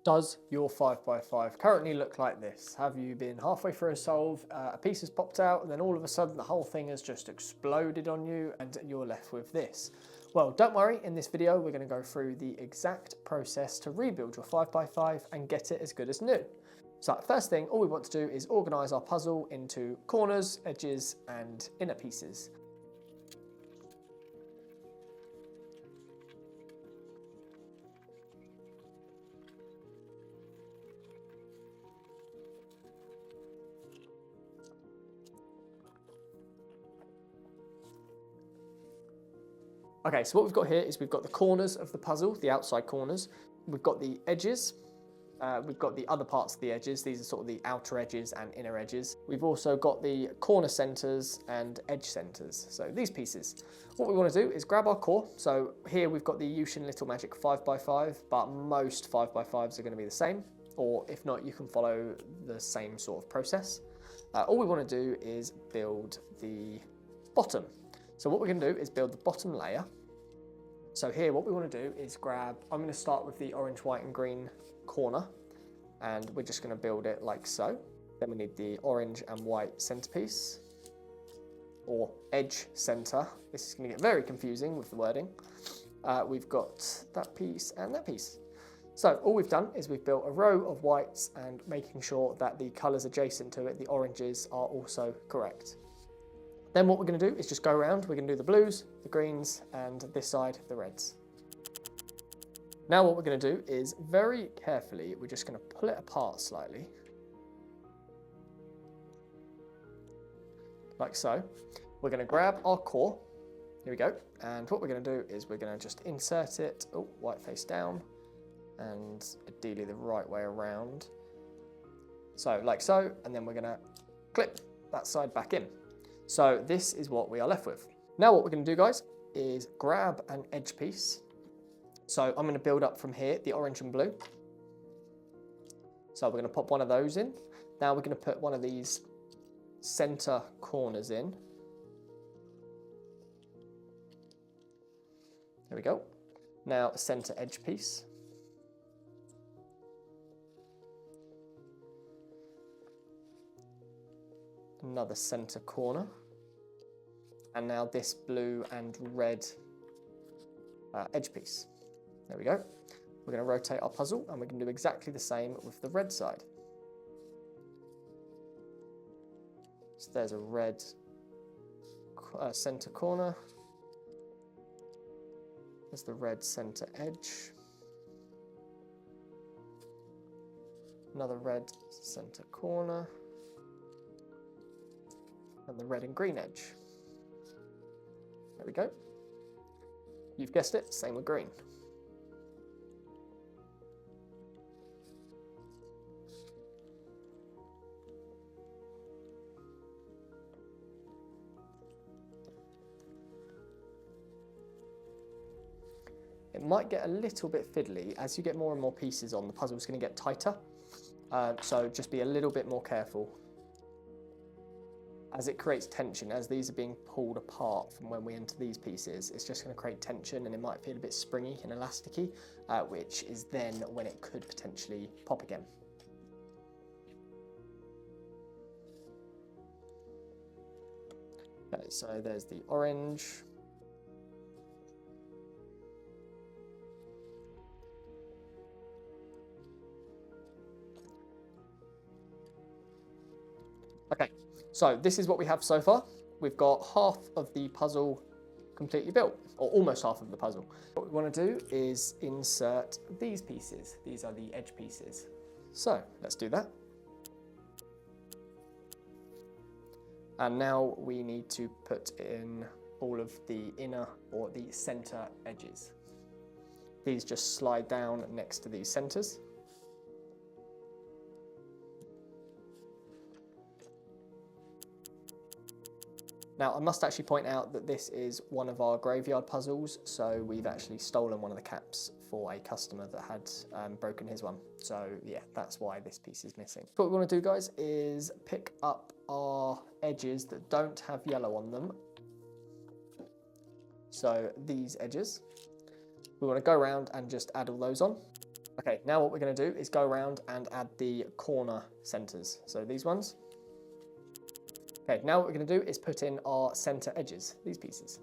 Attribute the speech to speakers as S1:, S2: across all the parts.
S1: Does your 5x5 currently look like this? Have you been halfway through a solve, a piece has popped out, and then all of a sudden the whole thing has just exploded on you and you're left with this? Well, don't worry, in this video we're going to go through the exact process to rebuild your 5x5 and get it as good as new. So first thing, all we want to do is organise our puzzle into corners, edges and inner pieces. Okay, so what we've got here is we've got the corners of the puzzle, the outside corners. We've got the edges. We've got the other parts of the edges. These are sort of the outer edges and inner edges. We've also got the corner centers and edge centers. So these pieces. What we want to do is grab our core. So here we've got the Yushin Little Magic 5x5, but most 5x5s are going to be the same. Or if not, you can follow the same sort of process. All we want to do is build the bottom. So what we're going to do is build the bottom layer. So here what we want to do is grab, I'm going to start with the orange, white and green corner, and we're just going to build it like so. Then we need the orange and white centerpiece, or edge center. This is going to get very confusing with the wording. We've got that piece and that piece. So all we've done is we've built a row of whites and making sure that the colours adjacent to it, the oranges, are also correct. Then what we're going to do is just go around. We're going to do the blues, the greens, and this side, the reds. Now what we're going to do is very carefully, we're just going to pull it apart slightly. Like so. We're going to grab our core. Here we go. And what we're going to do is we're going to just insert it, white face down, and ideally the right way around. So like so, and then we're going to clip that side back in. So this is what we are left with. Now what we're going to do, guys, is grab an edge piece. So I'm going to build up from here, the orange and blue. So we're going to pop one of those in. Now we're going to put one of these center corners in. There we go. Now a center edge piece. Another center corner. And now this blue and red edge piece. There we go. We're going to rotate our puzzle and we can do exactly the same with the red side. So there's a red center corner. There's the red center edge. Another red center corner. And the red and green edge. There we go. You've guessed it, same with green. It might get a little bit fiddly. As you get more and more pieces on, the puzzle's going to get tighter. So just be a little bit more careful. As it creates tension, as these are being pulled apart from when we enter these pieces, it's just going to create tension and it might feel a bit springy and elasticy, which is then when it could potentially pop again. Okay, so there's the orange. Okay, so this is what we have so far. We've got half of the puzzle completely built, or almost half of the puzzle. What we want to do is insert these pieces. These are the edge pieces. So let's do that. And now we need to put in all of the inner or the center edges. These just slide down next to these centers. Now I must actually point out that this is one of our graveyard puzzles, so we've actually stolen one of the caps for a customer that had broken his one. So yeah, that's why this piece is missing. What we want to do, guys, is pick up our edges that don't have yellow on them. So these edges, we want to go around and just add all those on. Okay, now what we're going to do is go around and add the corner centers. So these ones. Okay, now what we're going to do is put in our center edges, these pieces.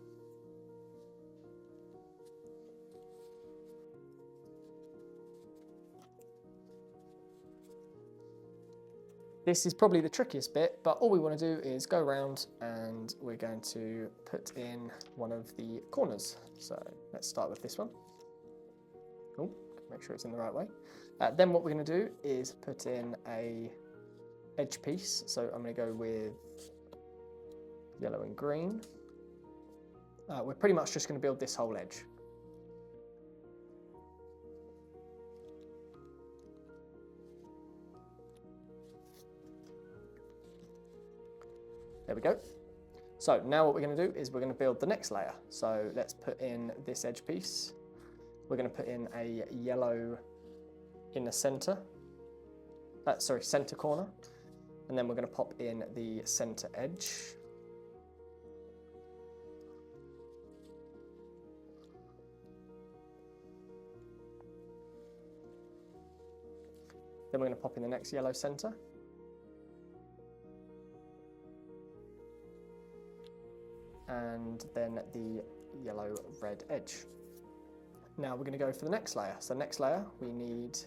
S1: This is probably the trickiest bit, but all we want to do is go around and we're going to put in one of the corners. So let's start with this one. Oh, make sure it's in the right way. Then what we're going to do is put in a edge piece. So I'm going to go with yellow and green. We're pretty much just going to build this whole edge. There we go. So now what we're going to do is we're going to build the next layer. So let's put in this edge piece. We're going to put in a yellow in the center. Center corner. And then we're going to pop in the center edge. Then we're going to pop in the next yellow center. And then the yellow red edge. Now we're going to go for the next layer. So next layer we need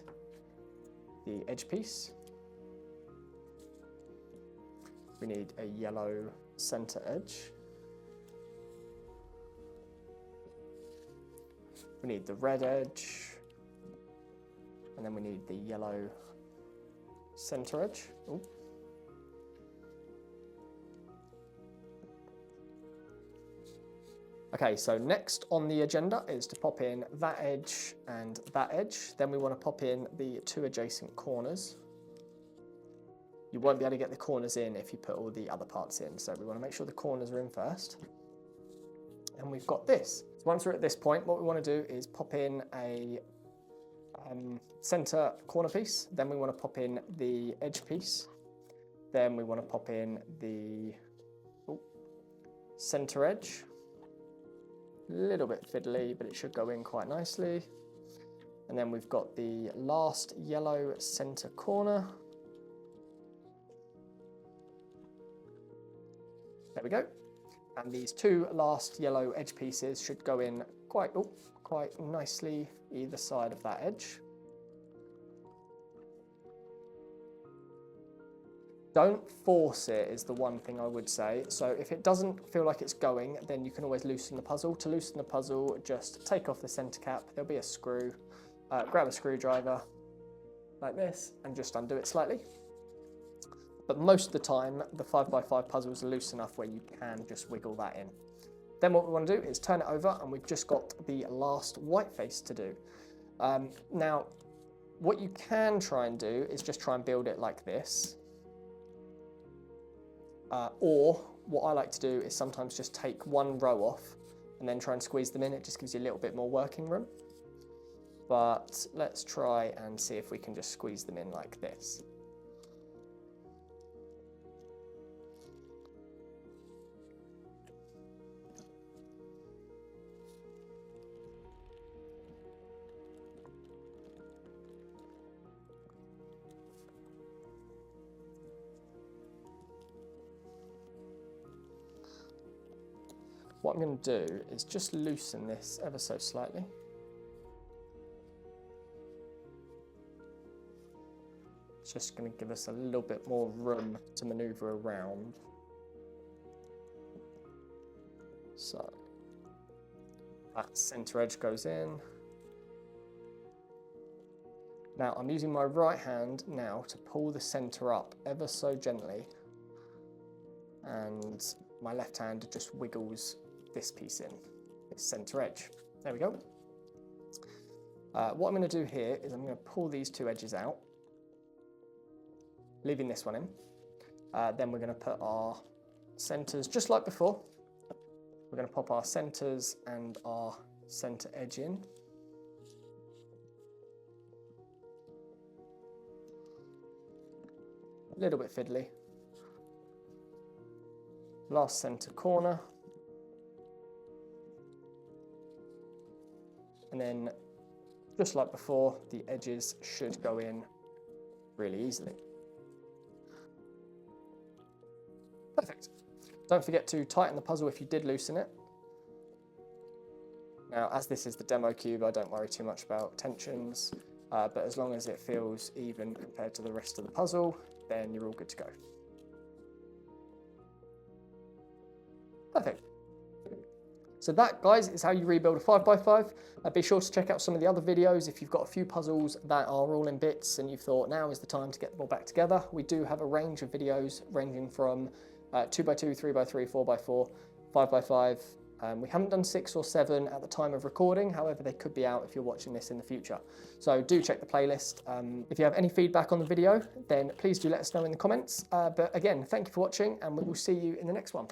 S1: the edge piece. We need a yellow center edge. We need the red edge. And then we need the yellow center edge. Ooh. Okay, so next on the agenda is to pop in that edge and that edge. Then we want to pop in the two adjacent corners. You won't be able to get the corners in if you put all the other parts in. So we want to make sure the corners are in first. And we've got this. So once we're at this point, what we want to do is pop in a center corner piece. Then we want to pop in the edge piece. Then we want to pop in the center edge. A little bit fiddly, but it should go in quite nicely. And then we've got the last yellow center corner. There we go. And these two last yellow edge pieces should go in quite nicely either side of that edge. Don't force it is the one thing I would say. So if it doesn't feel like it's going, then you can always loosen the puzzle. To loosen the puzzle, just take off the center cap. There'll be a screw. Grab a screwdriver like this and just undo it slightly. But most of the time, the 5x5 puzzles are loose enough where you can just wiggle that in. Then what we want to do is turn it over and we've just got the last white face to do. Now, what you can try and do is just try and build it like this. Or what I like to do is sometimes just take one row off and then try and squeeze them in. It just gives you a little bit more working room. But let's try and see if we can just squeeze them in like this. What I'm going to do is just loosen this ever so slightly. It's just going to give us a little bit more room to maneuver around. So that center edge goes in. Now I'm using my right hand now to pull the center up ever so gently, and my left hand just wiggles this piece in, this center edge. There we go. What I'm going to do here is I'm going to pull these two edges out, leaving this one in. Then we're going to put our centers just like before. We're going to pop our centers and our center edge in. A little bit fiddly. Last center corner. And then just like before, the edges should go in really easily. Perfect. Don't forget to tighten the puzzle if you did loosen it. Now, as this is the demo cube, I don't worry too much about tensions, but as long as it feels even compared to the rest of the puzzle, then you're all good to go. Perfect. So that, guys, is how you rebuild a 5x5. Be sure to check out some of the other videos if you've got a few puzzles that are all in bits and you've thought now is the time to get them all back together. We do have a range of videos ranging from 2x2, 3x3, 4x4, 5x5. We haven't done 6 or 7 at the time of recording, however they could be out if you're watching this in the future. So do check the playlist. If you have any feedback on the video, then please do let us know in the comments. But again, thank you for watching and we will see you in the next one.